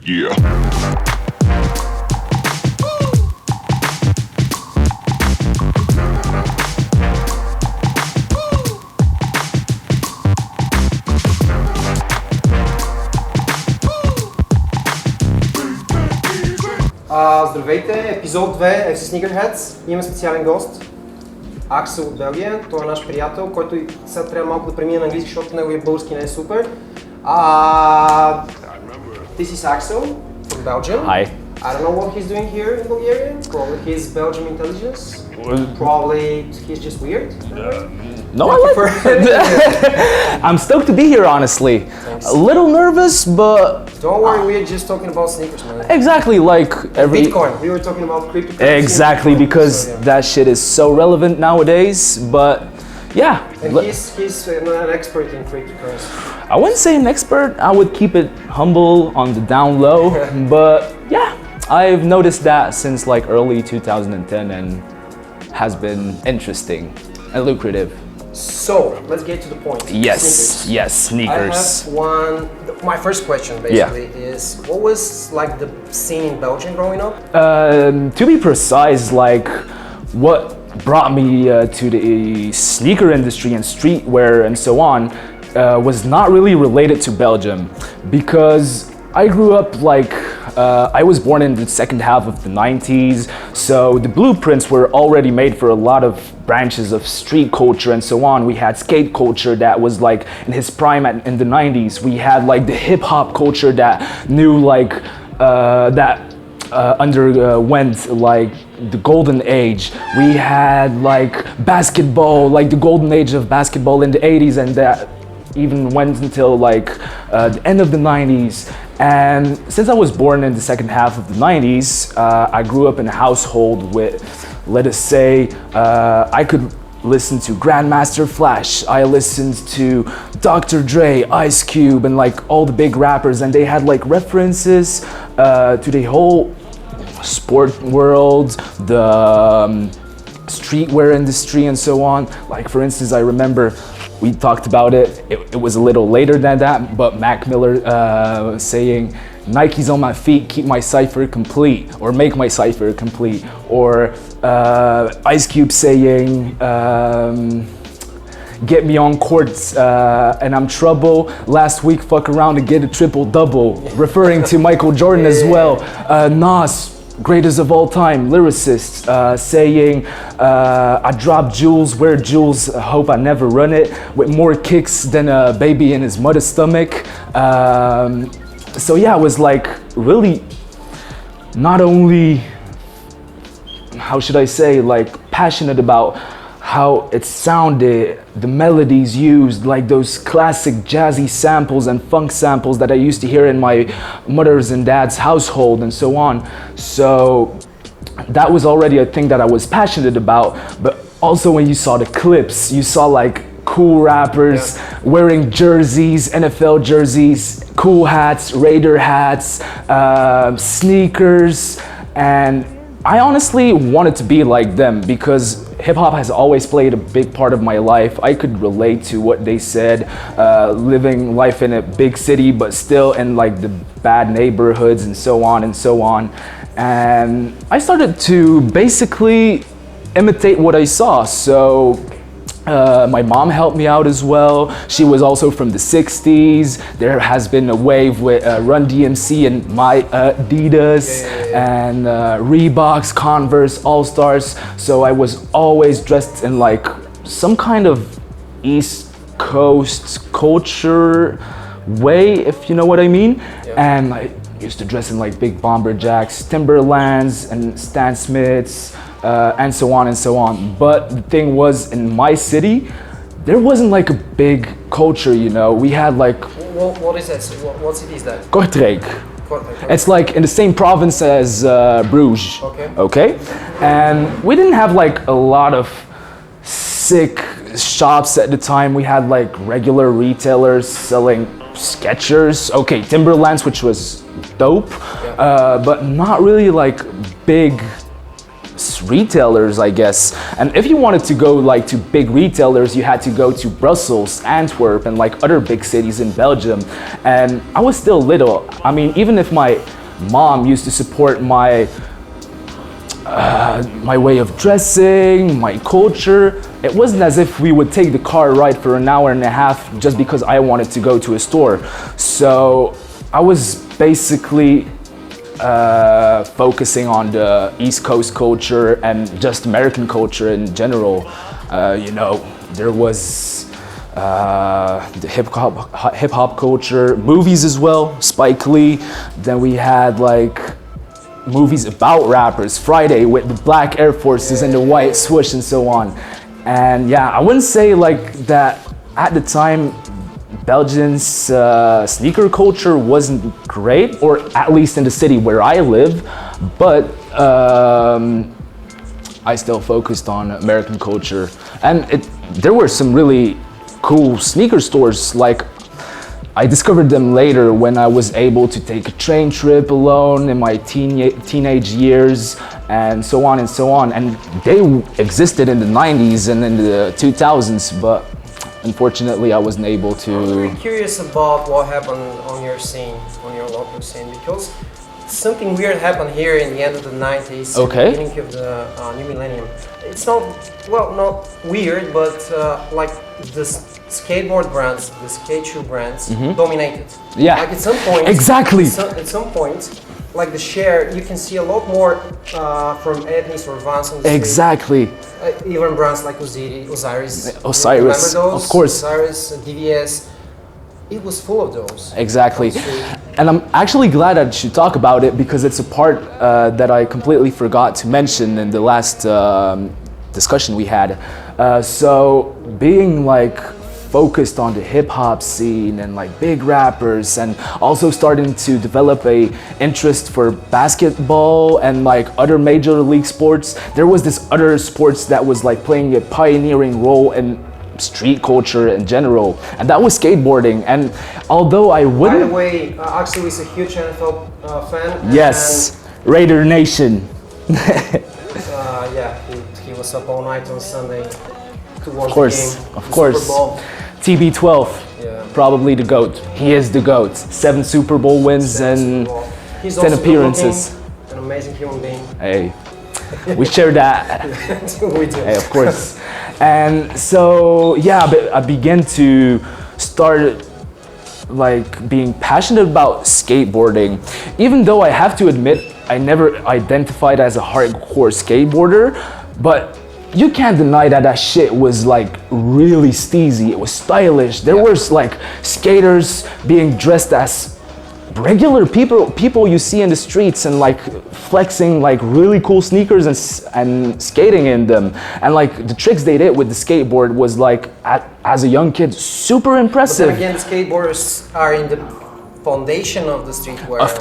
Yeah. Здравейте, епизод 2 е с Sneakerheads. Имаме специален гост, Аксел от Белгия. Той е наш приятел, който сега трябва малко да премине на английски, защото неговия български не е супер. This is Axel from Belgium. Hi. I don't know what he's doing here in Bulgaria. Probably he's Belgian intelligence. Probably he's just weird. No, I like I'm stoked to be here, honestly. Thanks. A little nervous, but Don't worry, we're just talking about sneakers, man. exactly like every Bitcoin. We were talking about cryptocurrency. exactly because So, yeah. that shit is so relevant nowadays. But yeah, And he's an expert in cryptocurrency. I wouldn't say an expert. I would keep it humble on the down low. But yeah, I've noticed that since like early 2010 and has been interesting and lucrative. So, let's get to the point. Yes, Sneakers. yes, sneakers. I have my first question basically is, what was like the scene in Belgium growing up? To be precise, like what brought me to the sneaker industry and streetwear and so on was not really related to Belgium, because I grew up like I was born in the second half of the 90s, so the blueprints were already made for a lot of branches of street culture and so on. We had skate culture that was like in his prime in the 90s. We had like the hip hop culture that knew like underwent like the golden age. We had like basketball, like the golden age of basketball in the 80s, and that even went until like the end of the 90s. And since I was born in the second half of the 90s, I grew up in a household with, let us say, I could listen to Grandmaster Flash, I listened to Dr. Dre, Ice Cube, and like all the big rappers, and they had like references to the whole sport world, the streetwear industry and so on. Like for instance, I remember we talked about it. It was a little later than that, but Mac Miller saying, Nike's on my feet, keep my cipher complete, or make my cipher complete. Or Ice Cube saying, get me on courts and I'm trouble. Last week, fuck around and get a triple double, referring to Michael Jordan as well. Nas, greatest of all time, lyricist, saying, I drop jewels, wear jewels, hope I never run it, with more kicks than a baby in his mother's stomach. So yeah, I was like really not only, how should I say, like passionate about how it sounded, the melodies used, like those classic jazzy samples and funk samples that I used to hear in my mother's and dad's household and so on. So that was already a thing that I was passionate about. But also when you saw the clips, you saw like cool rappers wearing jerseys, NFL jerseys, cool hats, Raider hats, sneakers, and I honestly wanted to be like them because hip-hop has always played a big part of my life. I could relate to what they said, living life in a big city but still in like the bad neighborhoods and so on and so on. And I started to basically imitate what I saw. So my mom helped me out as well. She was also from the 60s. There has been a wave with Run DMC and my Adidas and Reeboks, Converse, All Stars. So I was always dressed in like some kind of East Coast culture way, if you know what I mean. And I used to dress in like big bomber jacks, Timberlands and Stan Smiths. And so on and so on. But the thing was, in my city, there wasn't like a big culture, you know. We had like... What is that? What city is that? Kortrijk. It's like in the same province as Bruges. Okay? And we didn't have like a lot of sick shops at the time. We had like regular retailers selling Skechers, okay, Timberlands, which was dope, but not really like big retailers, I guess. And if you wanted to go like to big retailers, you had to go to Brussels, Antwerp, and like other big cities in Belgium. And I was still little. I mean, even if my mom used to support my way of dressing, my culture, it wasn't as if we would take the car ride for an hour and a half just because I wanted to go to a store. So I was basically focusing on the East Coast culture and just American culture in general. You know, there was the hip hop culture, movies as well, Spike Lee. Then we had like movies about rappers, Friday with the black Air Forces and the white swoosh and so on. And yeah, I wouldn't say like that at the time Belgians sneaker culture wasn't great, or at least in the city where I live, but I still focused on American culture. And there were some really cool sneaker stores. Like I discovered them later when I was able to take a train trip alone in my teenage years and so on and so on. And they existed in the 90s and in the 2000s, but unfortunately I wasn't able to. I'm very curious about what happened on your scene, on your local scene, because something weird happened here in the end of the 90s, okay, beginning of the new millennium. It's not, well, not weird, but like the skateboard brands, the skate shoe brands dominated. Yeah, like at some point, exactly. At some point, like the share, you can see a lot more from Ednis or Vans on the exactly. even brands like Osiris. Remember those? Of course. Osiris, DVS. It was full of those. Exactly. And I'm actually glad I should talk about it because it's a part that I completely forgot to mention in the last discussion we had. So being like focused on the hip hop scene and like big rappers, and also starting to develop a interest for basketball and like other major league sports, there was this other sports that was like playing a pioneering role in street culture in general, and that was skateboarding. And although I wouldn't... By the way, Axel is a huge NFL fan. Yes, Raider Nation. Yeah, he was up all night on Sunday to watch the game. Of course. Super Bowl. TB12, Yeah. Probably the GOAT. He is the GOAT. 7 Super Bowl wins and He's 10 also appearances. An amazing human being. Hey, we share that. We do. Hey, of course. And so, yeah, I began to start like being passionate about skateboarding. Even though I have to admit, I never identified as a hardcore skateboarder, but you can't deny that that shit was like really steezy. It was stylish. There was like skaters being dressed as regular people you see in the streets and like flexing like really cool sneakers and skating in them. And like the tricks they did with the skateboard was like as a young kid super impressive. But then again, skateboarders are in the foundation of the streetwear. Of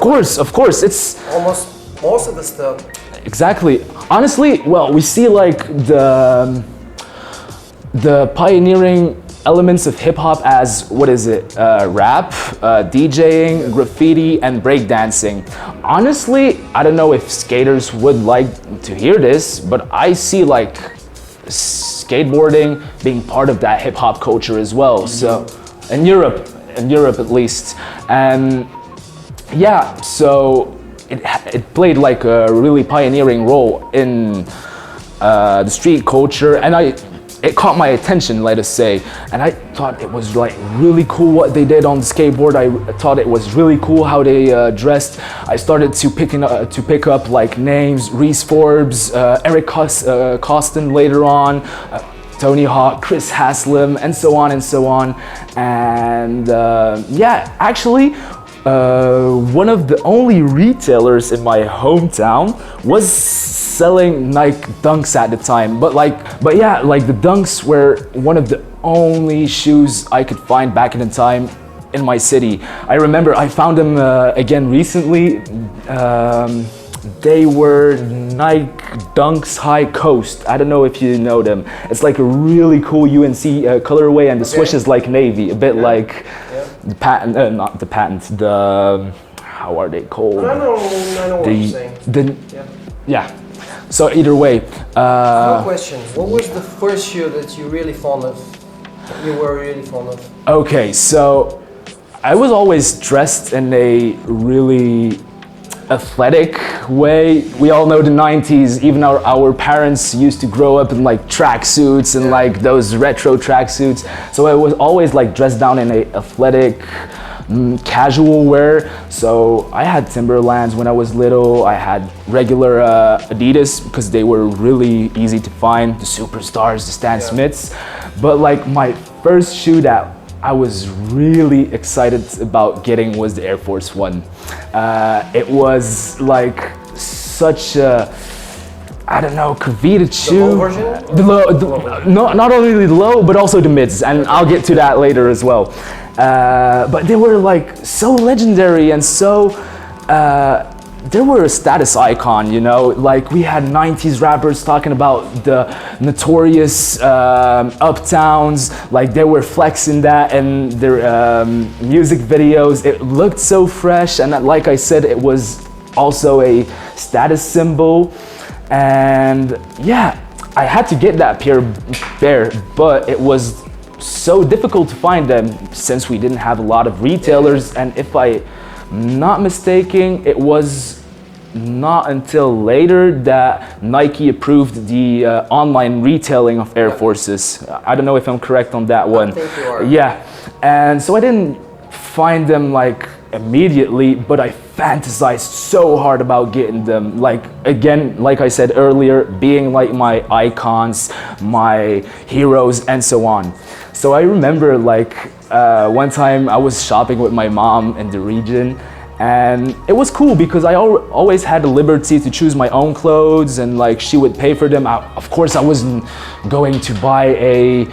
course, it's almost most of the stuff. Exactly. Honestly, well, we see like the pioneering elements of hip hop as, what is it? Rap, DJing, graffiti, and breakdancing. Honestly, I don't know if skaters would like to hear this, but I see like skateboarding being part of that hip hop culture as well. So, in Europe at least. And yeah, so it played like a really pioneering role in the street culture, and it caught my attention, let us say, and I thought it was like really cool what they did on the skateboard. I thought it was really cool how they dressed. I started to pick up like names: Reese Forbes, Eric Costin later on, Tony Hawk, Chris Haslam, and so on and so on. And yeah, actually, one of the only retailers in my hometown was selling Nike Dunks at the time, but yeah, like the Dunks were one of the only shoes I could find back in the time in my city. I remember I found them again recently. They were Nike Dunks High Coast. I don't know if you know them. It's like a really cool UNC colorway, and the swoosh is like navy, a bit like the patent, not the patent, the, how are they called? I know what you're saying. So either way. One question. What was the first shoe that you really fond of? You were really fond of? Okay, so I was always dressed in a really athletic way. We all know the 90s, even our parents used to grow up in like tracksuits and like those retro tracksuits. So I was always like dressed down in a athletic, casual wear. So I had Timberlands when I was little. I had regular Adidas because they were really easy to find, the Superstars, the Stan Smiths. But like my first shoe that I was really excited about getting was the Air Force One. It was like such a, I don't know, coveted shoe. The low version? No, not only the low, but also the mids, and I'll get to that later as well. But they were like so legendary and so, they were a status icon, you know? Like we had 90s rappers talking about the notorious uptowns, like they were flexing that in their music videos. It looked so fresh, and like I said, it was also a status symbol. And yeah, I had to get that pair, but it was so difficult to find them since we didn't have a lot of retailers. And if I'm not mistaken, it was not until later that Nike approved the online retailing of Air Forces. I don't know if I'm correct on that one. I think you are. Yeah, and so I didn't find them like immediately, but I fantasized so hard about getting them. Like again, like I said earlier, being like my icons, my heroes, and so on. So I remember like one time I was shopping with my mom in the region, and it was cool because I always had the liberty to choose my own clothes, and like she would pay for them. Of course, I wasn't going to buy a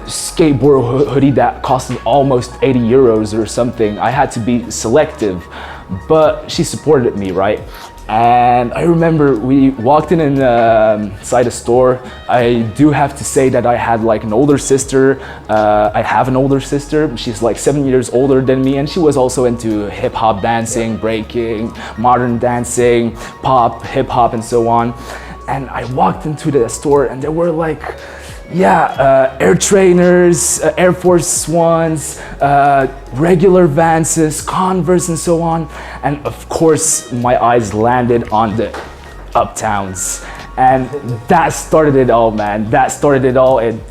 skateboard hoodie that costed almost 80 euros or something. I had to be selective, but she supported me, right? And I remember we walked in inside a store. I do have to say that I had like an older sister. I have an older sister. She's like 7 years older than me, and she was also into hip hop dancing, breaking, modern dancing, pop, hip hop, and so on. And I walked into the store, and there were like, Air Trainers, Air Force Ones, regular Vances, Converse, and so on. And of course, my eyes landed on the Uptowns. And that started it all, man. That started it all. It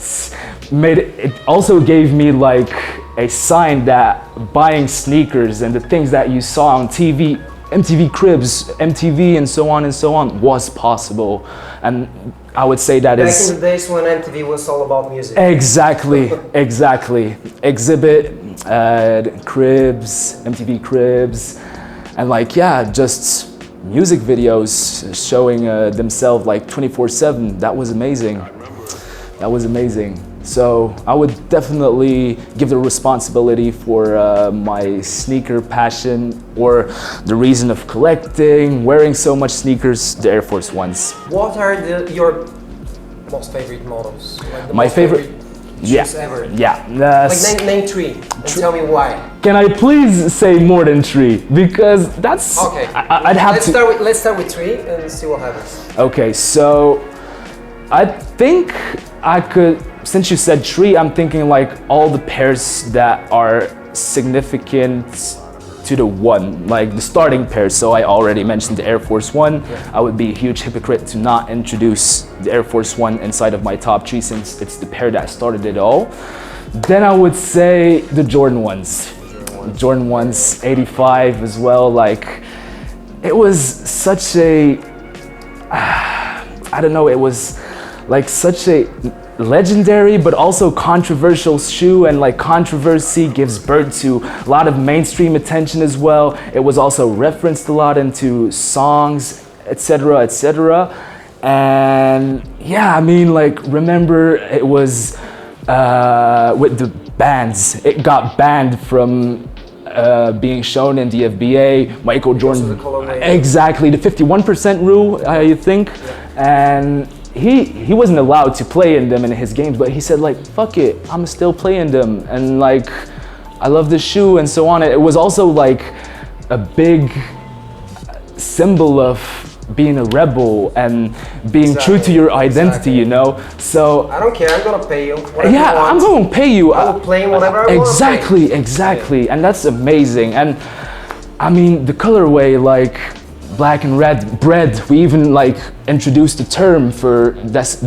also gave me like a sign that buying sneakers and the things that you saw on TV, MTV Cribs, MTV, and so on was possible. And I would say that back is... in the days when MTV was all about music. Exactly. Exhibit, Cribs, MTV Cribs, and like, just music videos showing themselves like 24/7. That was amazing. That was amazing. So I would definitely give the responsibility for my sneaker passion, or the reason of collecting, wearing so much sneakers, the Air Force Ones. What are your most favorite models? Like the My most favorite shoes ever? Yeah. Like name three and tell me why. Can I please say more than three? Because that's... Okay. I'd have to... Let's start with three and see what happens. Okay, so I think I could... Since you said three, I'm thinking like all the pairs that are significant to the one, like the starting pairs. So I already mentioned the Air Force One. I would be a huge hypocrite to not introduce the Air Force One inside of my top three, since it's the pair that started it all. Then I would say the Jordan ones. Jordan ones, 85 as well. Like, it was such a, I don't know, it was like such a legendary but also controversial shoe, and like controversy gives birth to a lot of mainstream attention as well. It was also referenced a lot into songs, etc., etc. And yeah, I mean, like, remember it was with the bands, it got banned from being shown in the FBA. Michael Jordan, exactly, the 51% rule, I think. And he wasn't allowed to play in them in his games, but he said like, fuck it, I'm still playing them, and like, I love this shoe, and so on. It was also like a big symbol of being a rebel and being true to your identity, you know. So I don't care. I'm gonna pay you. Whatever you want. I'm gonna pay you. I will play whatever I want. Exactly, and that's amazing. And I mean, the colorway, like black and red bread, we even like introduced a term for this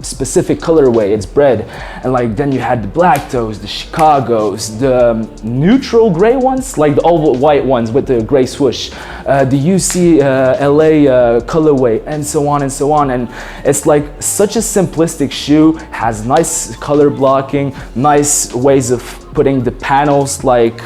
specific colorway. It's bread. And like then you had the black toes, the Chicagos, the neutral gray ones, like the oval white ones with the gray swoosh, the UC LA colorway, and so on and so on. And it's like such a simplistic shoe, has nice color blocking, nice ways of putting the panels, like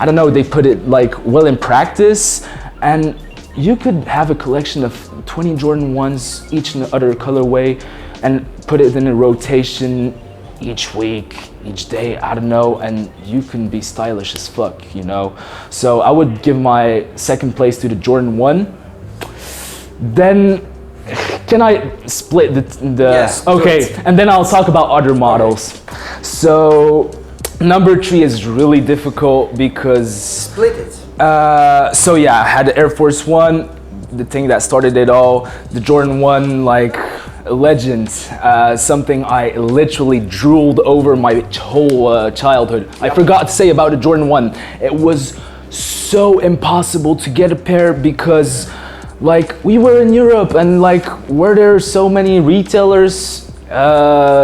I don't know, they put it like well in practice, and you could have a collection of 20 Jordan 1s, each in the other colorway, and put it in a rotation each week, each day, I don't know, and you can be stylish as fuck, you know? So I would give my second place to the Jordan 1. Then, can I split the Yes, okay, and then I'll talk about other models. So, number 3 is really difficult because... Split it. So yeah, I had the Air Force One, the thing that started it all, the Jordan 1, like a legend, something I literally drooled over my whole childhood. I forgot to say about the Jordan 1, it was so impossible to get a pair because like we were in Europe and like were there so many retailers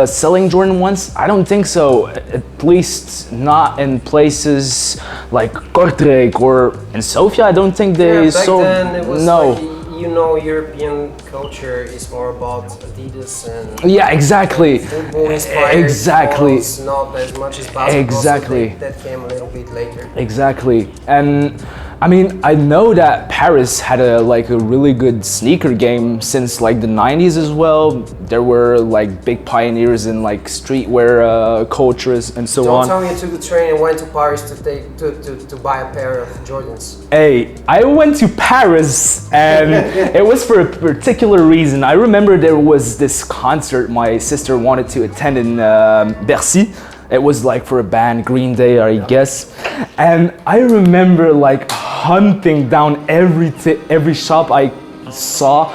selling Jordan 1s? I don't think so, at least not in places like Kortrijk or in Sofia. I don't think they sold. Then it was no. like, you know, European culture is more about Adidas and Yeah, exactly. football inspired Exactly. models, not as much as basketball. Exactly. So that came a little bit later. Exactly. And I mean, I know that Paris had a really good sneaker game since like the 90s as well. There were like big pioneers in like streetwear cultures and so on. Don't tell me you took the train and went to Paris to buy a pair of Jordans. Hey, I went to Paris and it was for a particular reason. I remember there was this concert my sister wanted to attend in Bercy. It was like for a band, Green Day, I guess. And I remember like hunting down every shop I saw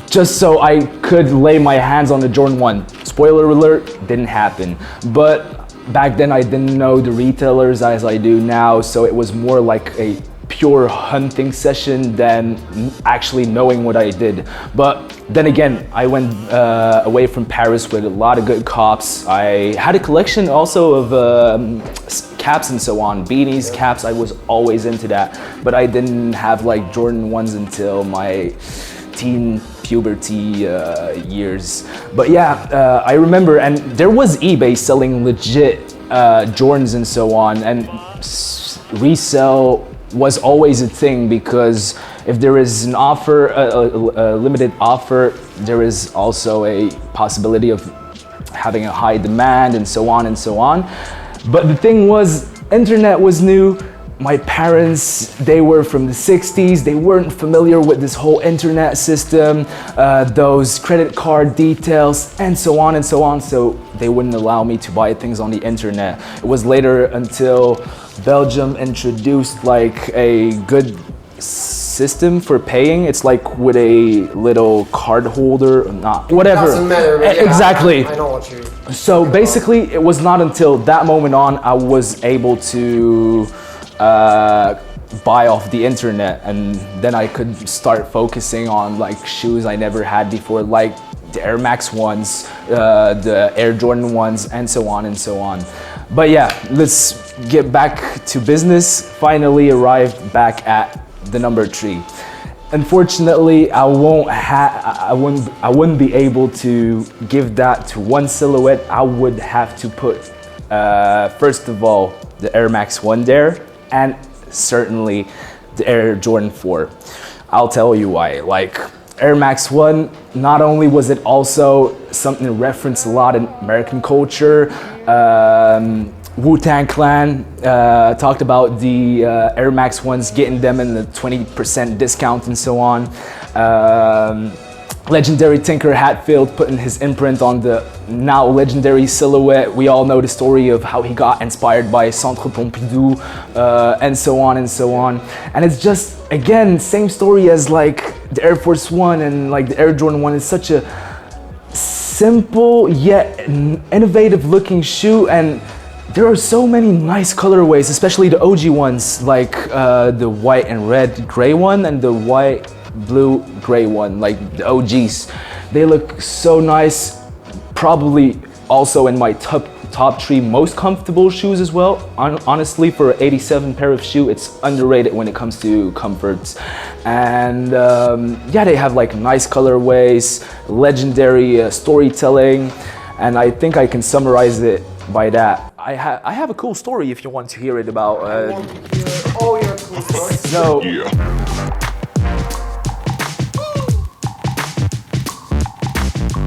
just so I could lay my hands on the Jordan 1. Spoiler alert, didn't happen. But back then I didn't know the retailers as I do now, so it was more like a pure hunting session than actually knowing what I did. But then again, I went away from Paris with a lot of good cops. I had a collection also of caps and so on, beanies, caps. I was always into that, but I didn't have like Jordan 1s until my teen puberty years. But yeah, I remember, and there was eBay selling legit Jordans and so on, and resell was always a thing because if there is an offer, a limited offer, there is also a possibility of having a high demand and so on and so on. But the thing was, internet was new. My parents, they were from the 60s. They weren't familiar with this whole internet system, those credit card details, and so on and so on. So they wouldn't allow me to buy things on the internet. It was later until Belgium introduced like a good system for paying. It's like with a little card holder, not whatever. Doesn't matter. But yeah, exactly. I know what you. So basically, it was not until that moment on I was able to buy off the internet, and then I could start focusing on like shoes I never had before, like the Air Max 1s, the Air Jordan 1s, and so on and so on. But yeah, let's get back to business. Finally arrived back at the number 3. Unfortunately, I wouldn't be able to give that to one silhouette. I would have to put first of all the Air Max 1 there, and certainly the Air Jordan 4. I'll tell you why. Like Air Max 1, not only was it also something to reference a lot in American culture, Wu-Tang Clan talked about the Air Max 1s, getting them in the 20% discount and so on. legendary tinker Hatfield putting his imprint on the now legendary silhouette. We all know the story of how he got inspired by Centre Pompidou, and so on and so on. And it's just, again, same story as like the Air Force One and like the Air Jordan 1. It's such a simple yet innovative looking shoe, and there are so many nice colorways, especially the OG ones, like the white and red gray one and the white blue gray one, like the OGs. They look so nice. Probably also in my top 3 most comfortable shoes as well. Honestly, for an 87 pair of shoe, it's underrated when it comes to comforts. And yeah, they have like nice colorways, legendary storytelling, and I think I can summarize it by that. I have a cool story if you want to hear it about. I want to hear all your cool stories. So,